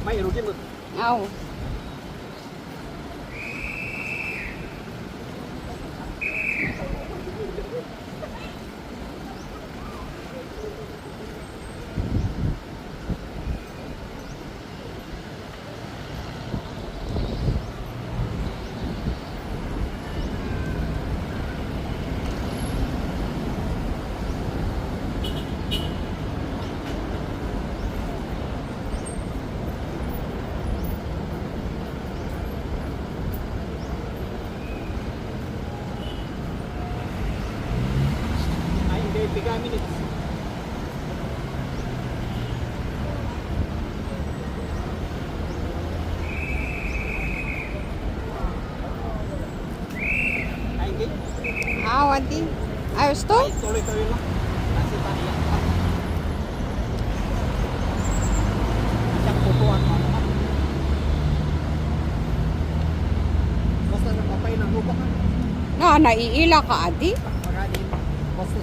May rugi mo. Aw. Ay, hindi. 3 minutes. Ay, hindi. Aw, adi. Ayos to? Ay, tuloy-tuloy lang. Kasi taniya. Isang pupuan mo naman. Basta napapay ng lupa ka. Na, naiila ka, adi. Maraming basta